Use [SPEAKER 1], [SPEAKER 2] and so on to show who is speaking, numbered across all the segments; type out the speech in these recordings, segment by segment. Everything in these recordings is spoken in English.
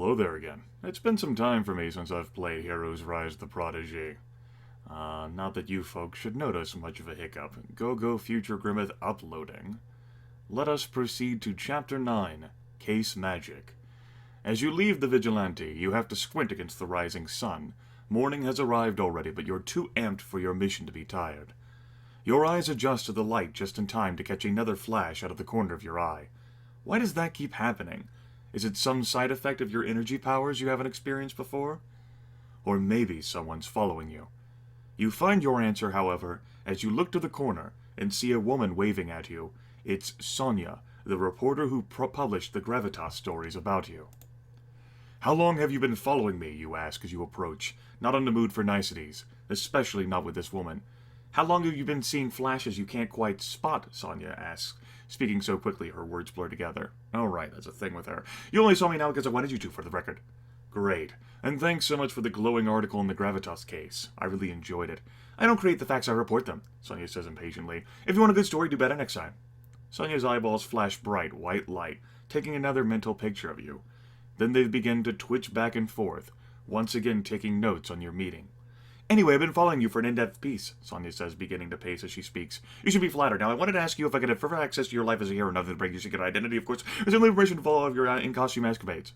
[SPEAKER 1] hello there again. It's been some time for me since I've played Heroes Rise the Prodigy. Not that you folks should notice much of a hiccup. Go future Grimith uploading. Let us proceed to Chapter 9, Case Magic. As you leave the Vigilante, you have to squint against the rising sun. Morning has arrived already, but you're too amped for your mission to be tired. Your eyes adjust to the light just in time to catch another flash out of the corner of your eye. Why does that keep happening? Is it some side effect of your energy powers you haven't experienced before? Or maybe someone's following you. You find your answer, however, as you look to the corner and see a woman waving at you. It's Sonia, the reporter who published the Gravitas stories about you. How long have you been following me, you ask as you approach, not in the mood for niceties, especially not with this woman. How long have you been seeing flashes you can't quite spot, Sonia asks, speaking so quickly her words blur together. Oh right, that's a thing with her. You only saw me now because I wanted you to, for the record. Great. And thanks so much for the glowing article in the Gravitas case. I really enjoyed it. I don't create the facts, I report them, Sonia says impatiently. If you want a good story, do better next time. Sonia's eyeballs flash bright, white light, taking another mental picture of you. Then they begin to twitch back and forth, once again taking notes on your meeting. Anyway, I've been following you for an in-depth piece, Sonia says, beginning to pace as she speaks. You should be flattered. Now, I wanted to ask you if I could have further access to your life as a hero, other than break your secret identity, of course. There's only permission to follow of your in-costume escapades.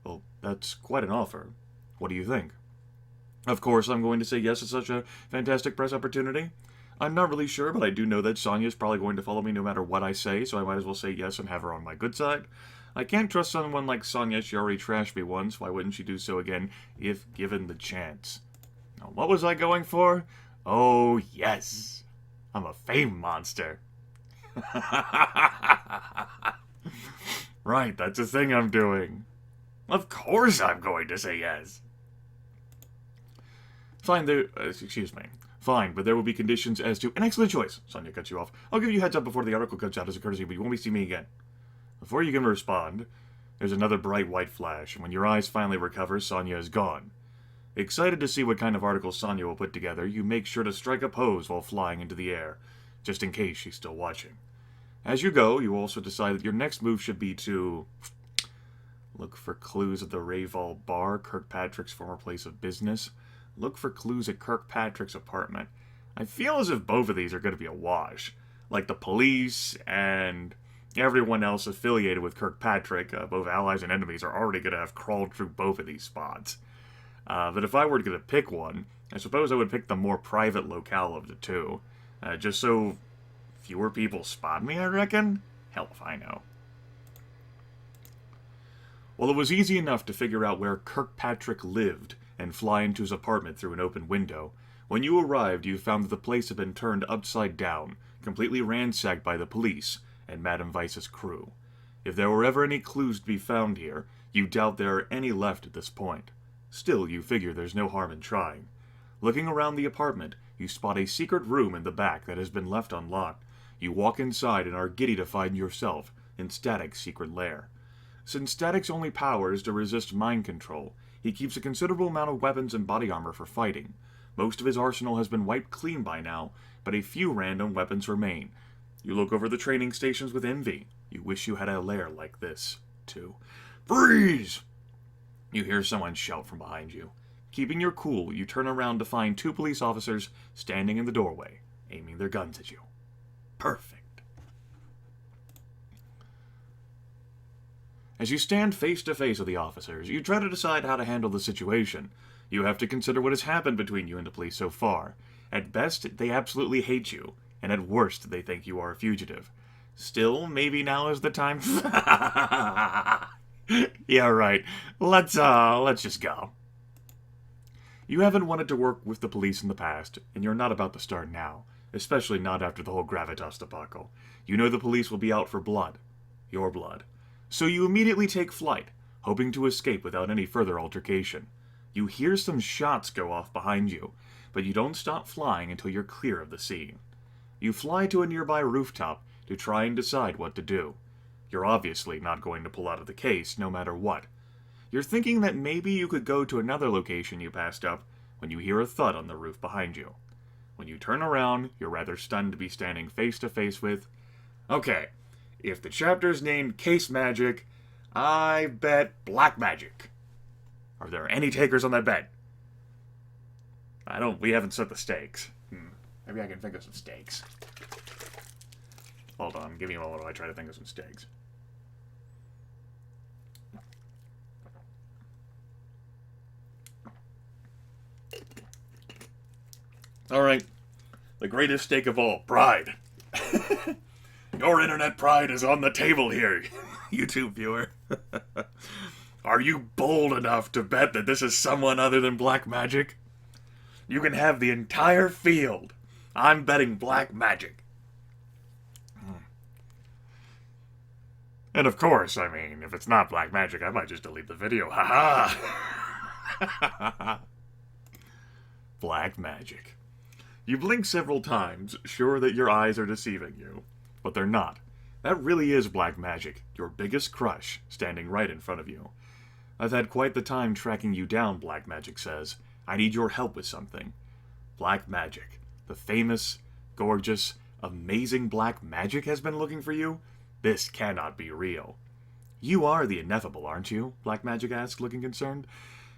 [SPEAKER 1] Well, that's quite an offer. What do you think? Of course, I'm going to say yes to such a fantastic press opportunity. I'm not really sure, but I do know that Sonia's probably going to follow me no matter what I say, so I might as well say yes and have her on my good side. I can't trust someone like Sonia. She already trashed me once. Why wouldn't she do so again, if given the chance? Now, what was I going for? Oh, yes. I'm a fame monster. Right, that's a thing I'm doing. Of course I'm going to say yes. Fine, excuse me. Fine, but there will be conditions as to... An excellent choice, Sonia cuts you off. I'll give you a heads up before the article comes out as a courtesy, but you won't be seeing me again. Before you can respond, there's another bright white flash, and when your eyes finally recover, Sonia is gone. Excited to see what kind of article Sonia will put together, you make sure to strike a pose while flying into the air, just in case she's still watching. As you go, you also decide that your next move should be to... Look for clues at the Rayval Bar, Kirkpatrick's former place of business. Look for clues at Kirkpatrick's apartment. I feel as if both of these are going to be a wash. Like the police and everyone else affiliated with Kirkpatrick, both allies and enemies, are already going to have crawled through both of these spots. But if I were going to pick one, I suppose I would pick the more private locale of the two. Just so fewer people spot me, I reckon? Hell if I know. Well, it was easy enough to figure out where Kirkpatrick lived and fly into his apartment through an open window. When you arrived, you found that the place had been turned upside down, completely ransacked by the police and Madame Weiss's crew. If there were ever any clues to be found here, you doubt there are any left at this point. Still, you figure there's no harm in trying. Looking around the apartment, you spot a secret room in the back that has been left unlocked. You walk inside and are giddy to find yourself in Static's secret lair. Since Static's only power is to resist mind control, he keeps a considerable amount of weapons and body armor for fighting. Most of his arsenal has been wiped clean by now, but a few random weapons remain. You look over the training stations with envy. You wish you had a lair like this, too. Freeze! You hear someone shout from behind you. Keeping your cool, you turn around to find two police officers standing in the doorway, aiming their guns at you. Perfect. As you stand face to face with the officers, you try to decide how to handle the situation. You have to consider what has happened between you and the police so far. At best, they absolutely hate you, and at worst, they think you are a fugitive. Still, maybe now is the time. Yeah, right. Let's just go. You haven't wanted to work with the police in the past, and you're not about to start now, especially not after the whole Gravitas debacle. You know the police will be out for blood. Your blood. So you immediately take flight, hoping to escape without any further altercation. You hear some shots go off behind you, but you don't stop flying until you're clear of the scene. You fly to a nearby rooftop to try and decide what to do. You're obviously not going to pull out of the case, no matter what. You're thinking that maybe you could go to another location you passed up when you hear a thud on the roof behind you. When you turn around, you're rather stunned to be standing face to face with... Okay, if the chapter's named Case Magic, I bet Black Magic. Are there any takers on that bet? We haven't set the stakes. Maybe I can think of some stakes. Hold on, give me a moment while I try to think of some stakes. Alright. The greatest stake of all, pride. Your internet pride is on the table here, YouTube viewer. Are you bold enough to bet that this is someone other than Black Magic? You can have the entire field. I'm betting Black Magic. And of course, I mean, if it's not Black Magic, I might just delete the video. Ha-ha! Black Magic. You blink several times, sure that your eyes are deceiving you. But they're not. That really is Black Magic, your biggest crush, standing right in front of you. I've had quite the time tracking you down, Black Magic says. I need your help with something. Black Magic, the famous, gorgeous, amazing Black Magic has been looking for you? This cannot be real. You are the ineffable, aren't you? Black Magic asks, looking concerned.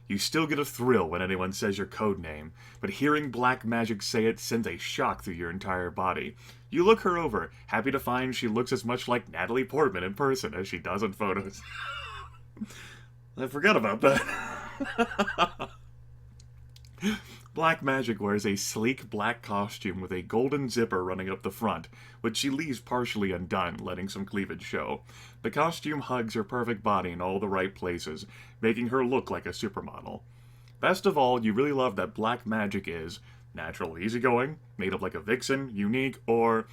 [SPEAKER 1] You still get a thrill when anyone says your code name, but hearing Black Magic say it sends a shock through your entire body. You look her over, happy to find she looks as much like Natalie Portman in person as she does in photos. I forgot about that. Black Magic wears a sleek black costume with a golden zipper running up the front, which she leaves partially undone, letting some cleavage show. The costume hugs her perfect body in all the right places, making her look like a supermodel. Best of all, you really love that Black Magic is natural, easygoing, made up like a vixen, unique, or...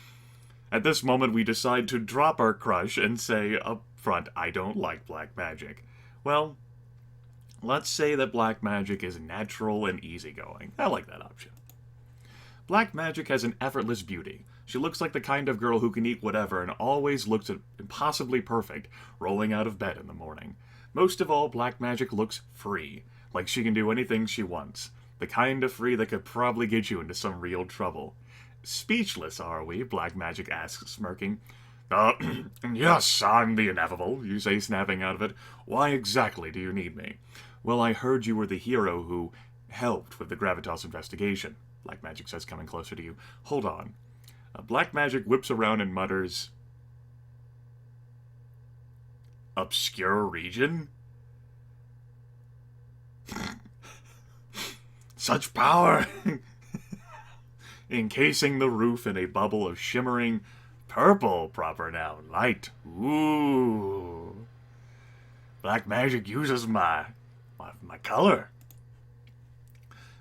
[SPEAKER 1] At this moment, we decide to drop our crush and say up front, I don't like Black Magic. Well, let's say that Black Magic is natural and easygoing. I like that option. Black Magic has an effortless beauty. She looks like the kind of girl who can eat whatever and always looks impossibly perfect, rolling out of bed in the morning. Most of all, Black Magic looks free, like she can do anything she wants. The kind of free that could probably get you into some real trouble. Speechless, are we? Black Magic asks, smirking. Yes, I'm the ineffable, you say, snapping out of it. Why exactly do you need me? Well, I heard you were the hero who helped with the Gravitas investigation, Black Magic says, coming closer to you. Hold on. Black Magic whips around and mutters, obscure region? Such power! Encasing the roof in a bubble of shimmering purple, proper noun, light. Ooh. Black Magic uses my color.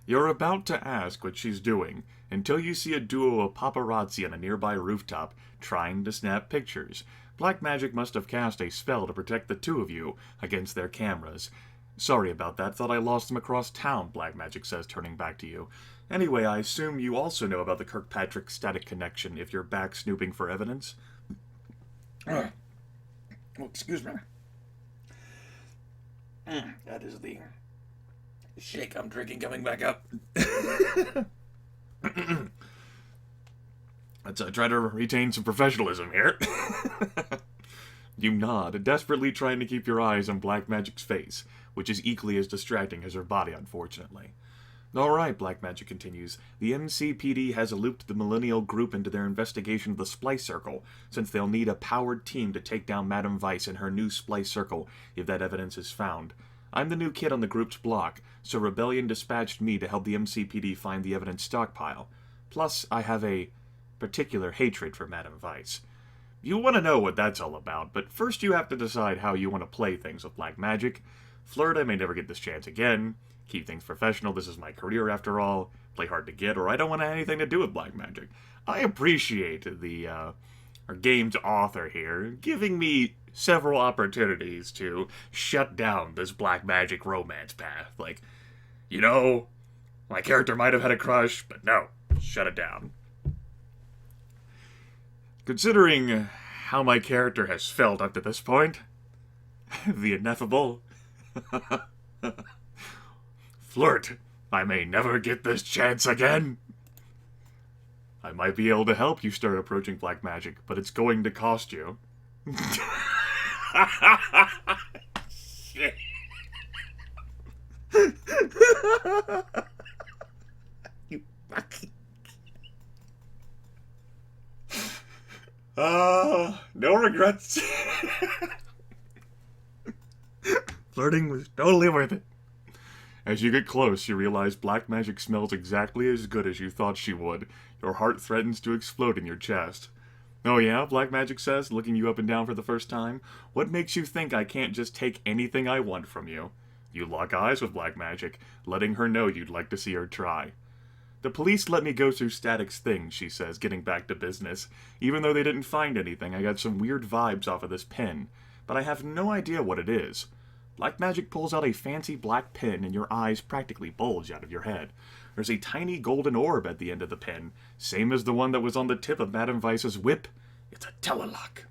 [SPEAKER 1] You're about to ask what she's doing until you see a duo of paparazzi on a nearby rooftop trying to snap pictures. Black Magic must have cast a spell to protect the two of you against their cameras. Sorry about that, thought I lost them across town, Black Magic says, turning back to you. Anyway, I assume you also know about the Kirkpatrick static connection if you're back snooping for evidence? Oh, excuse me. That is the shake I'm drinking coming back up. Let's try to retain some professionalism here. You nod, desperately trying to keep your eyes on Black Magic's face, which is equally as distracting as her body, unfortunately. Alright, Black Magic continues. The MCPD has looped the Millennial Group into their investigation of the Splice Circle, since they'll need a powered team to take down Madame Vice and her new Splice Circle if that evidence is found. I'm the new kid on the group's block, so Rebellion dispatched me to help the MCPD find the evidence stockpile. Plus, I have a particular hatred for Madame Vice. You want to know what that's all about, but first you have to decide how you want to play things with Black Magic. Flirt, I may never get this chance again. Keep things professional, this is my career after all. Play hard to get, or I don't want anything to do with Black Magic. I appreciate our game's author here giving me several opportunities to shut down this Black Magic romance path. Like, you know, my character might have had a crush, but no, shut it down. Considering how my character has felt up to this point, the ineffable... Flirt, I may never get this chance again. I might be able to help you start approaching Black Magic, but it's going to cost you. Shit. regrets. Flirting was totally worth it. As you get close, you realize black magic smells exactly as good as you thought she would. Your heart threatens to explode in your chest. Oh yeah, black magic says, looking you up and down for the first time. What makes you think I can't just take anything I want from you? You lock eyes with black magic, letting her know you'd like to see her try. The police let me go through Static's things, she says, getting back to business. Even though they didn't find anything, I got some weird vibes off of this pin. But I have no idea what it is. Black magic pulls out a fancy black pin and your eyes practically bulge out of your head. There's a tiny golden orb at the end of the pin, same as the one that was on the tip of Madame Vice's whip. It's a telelock.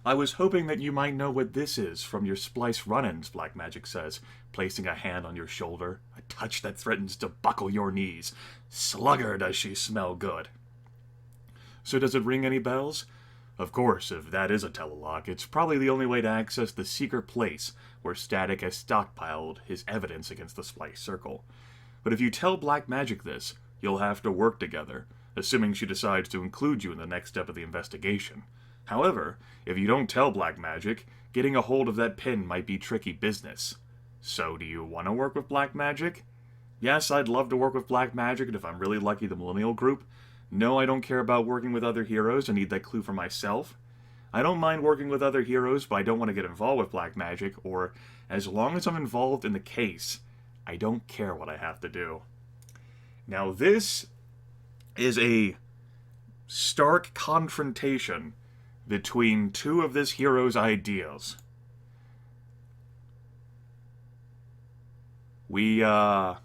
[SPEAKER 1] I was hoping that you might know what this is from your splice run-ins, black magic says, placing a hand on your shoulder, a touch that threatens to buckle your knees. Slugger, does she smell good. So does it ring any bells? Of course, if that is a telelock, it's probably the only way to access the secret place where Static has stockpiled his evidence against the Splice Circle. But if you tell Black Magic this, you'll have to work together, assuming she decides to include you in the next step of the investigation. However, if you don't tell Black Magic, getting a hold of that pin might be tricky business. So do you want to work with Black Magic? Yes, I'd love to work with Black Magic, and if I'm really lucky, the Millennial Group. No, I don't care about working with other heroes. I need that clue for myself. I don't mind working with other heroes, but I don't want to get involved with Black Magic, or as long as I'm involved in the case, I don't care what I have to do. Now this is a stark confrontation between two of this hero's ideas. We are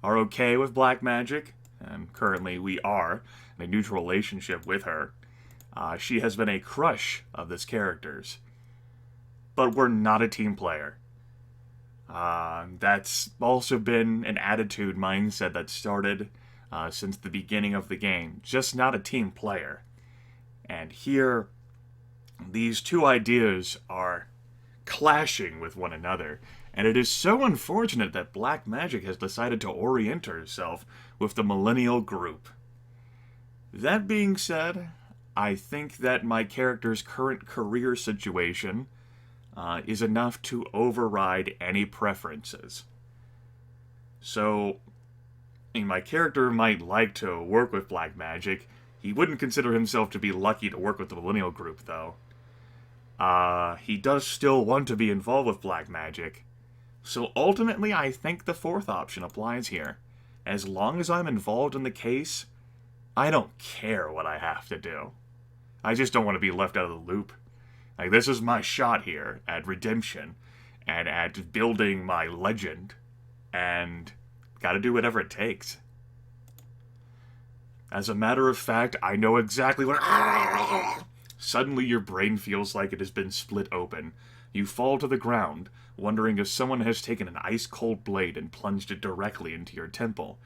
[SPEAKER 1] okay with Black Magic. And currently we are in a neutral relationship with her. She has been a crush of this character's. But we're not a team player. That's also been an attitude mindset that started since the beginning of the game. Just not a team player. And here, these two ideas are clashing with one another. And it is so unfortunate that Black Magic has decided to orient herself with the Millennial Group. That being said, I think that my character's current career situation is enough to override any preferences. So, my character might like to work with Black Magic. He wouldn't consider himself to be lucky to work with the Millennial Group, though. He does still want to be involved with Black Magic. So ultimately, I think the fourth option applies here. As long as I'm involved in the case, I don't care what I have to do. I just don't want to be left out of the loop. Like, this is my shot here at redemption and at building my legend, and gotta do whatever it takes. As a matter of fact, I know exactly what... Suddenly your brain feels like it has been split open. You fall to the ground, wondering if someone has taken an ice-cold blade and plunged it directly into your temple.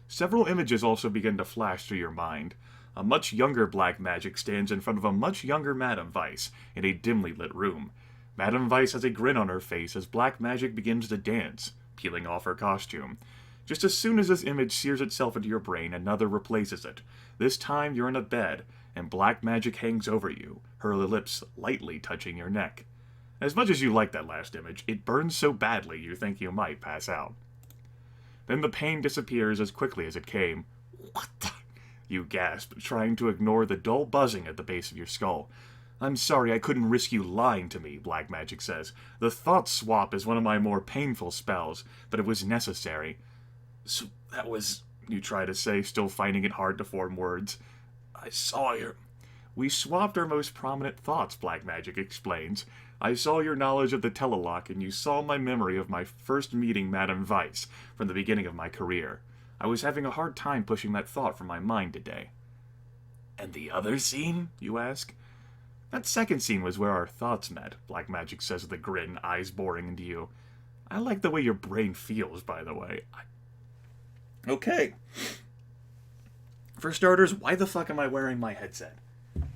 [SPEAKER 1] Several images also begin to flash through your mind. A much younger Black Magic stands in front of a much younger Madame Vice in a dimly lit room. Madame Vice has a grin on her face as Black Magic begins to dance, peeling off her costume. Just as soon as this image sears itself into your brain, another replaces it. This time you're in a bed, and Black Magic hangs over you, her lips lightly touching your neck. As much as you like that last image, it burns so badly you think you might pass out. Then the pain disappears as quickly as it came. What the? You gasp, trying to ignore the dull buzzing at the base of your skull. I'm sorry I couldn't risk you lying to me, Black Magic says. The thought swap is one of my more painful spells, but it was necessary. So that was... you try to say, still finding it hard to form words. I saw your... We swapped our most prominent thoughts, Black Magic explains. I saw your knowledge of the telelock, and you saw my memory of my first meeting Madame Vice from the beginning of my career. I was having a hard time pushing that thought from my mind today. And the other scene, you ask? That second scene was where our thoughts met, Black Magic says with a grin, eyes boring into you. I like the way your brain feels, by the way. Okay. For starters, why the fuck am I wearing my headset?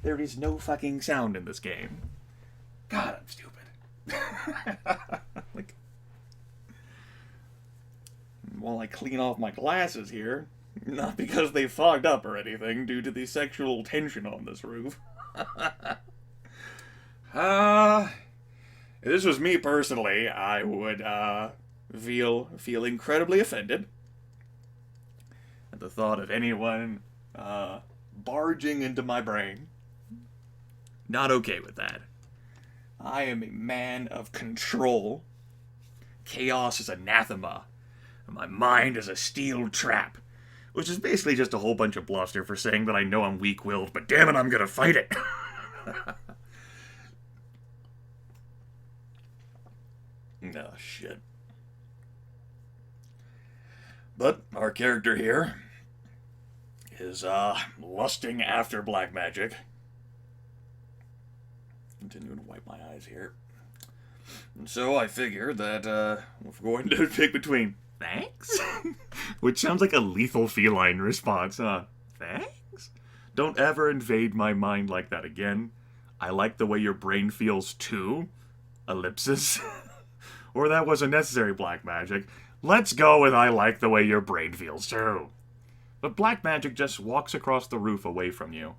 [SPEAKER 1] There is no fucking sound in this game. God, I'm stupid. Like, while I clean off my glasses here, Not because they fogged up or anything due to the sexual tension on this roof. If this was me personally, I would feel incredibly offended at the thought of anyone barging into my brain. Not okay with that. I am a man of control. Chaos is anathema. My mind is a steel trap. Which is basically just a whole bunch of bluster for saying that I know I'm weak-willed, but damn it, I'm gonna fight it. Oh, shit. But our character here is, lusting after black magic. Continuing to wipe my eyes here. And so I figured that, if we're going to pick between thanks? Which sounds like a lethal feline response, huh? Thanks? Don't ever invade my mind like that again. I like the way your brain feels too. Ellipsis. Or that wasn't necessary, black magic. Let's go with I like the way your brain feels too. But black magic just walks across the roof away from you.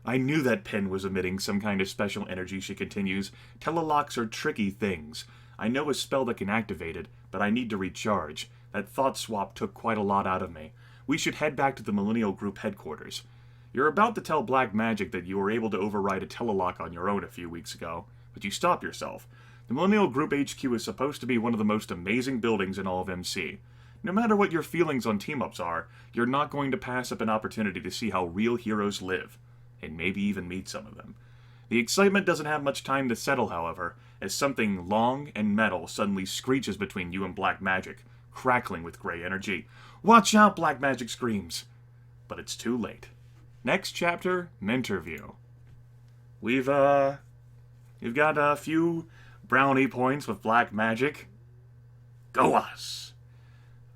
[SPEAKER 1] I knew that pen was emitting some kind of special energy, she continues. Telelocks are tricky things. I know a spell that can activate it, but I need to recharge. That thought swap took quite a lot out of me. We should head back to the Millennial Group headquarters. You're about to tell Black Magic that you were able to override a telelock on your own a few weeks ago, but you stopped yourself. The Millennial Group HQ is supposed to be one of the most amazing buildings in all of MC. No matter what your feelings on team-ups are, you're not going to pass up an opportunity to see how real heroes live, and maybe even meet some of them. The excitement doesn't have much time to settle, however, as something long and metal suddenly screeches between you and Black Magic, crackling with gray energy. Watch out, Black Magic screams! But it's too late. Next chapter, Mentorview. We've got a few brownie points with Black Magic. Go us!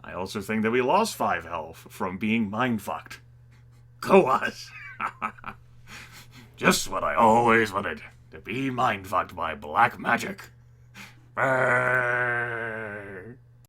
[SPEAKER 1] I also think that we lost 5 health from being mind-fucked. Go us! Just what I always wanted, to be mind-fucked by Black Magic.